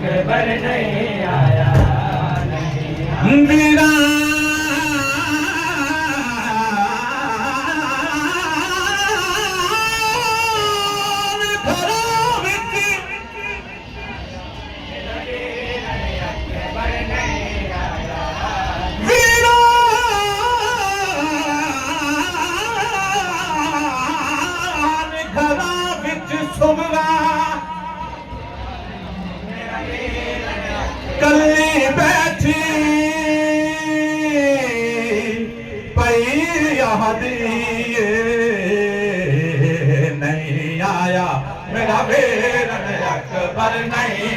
अकबर नहीं आया वीरा कल्ली बैठी पई यादिए नहीं आया मेरा वीर अकबर नहीं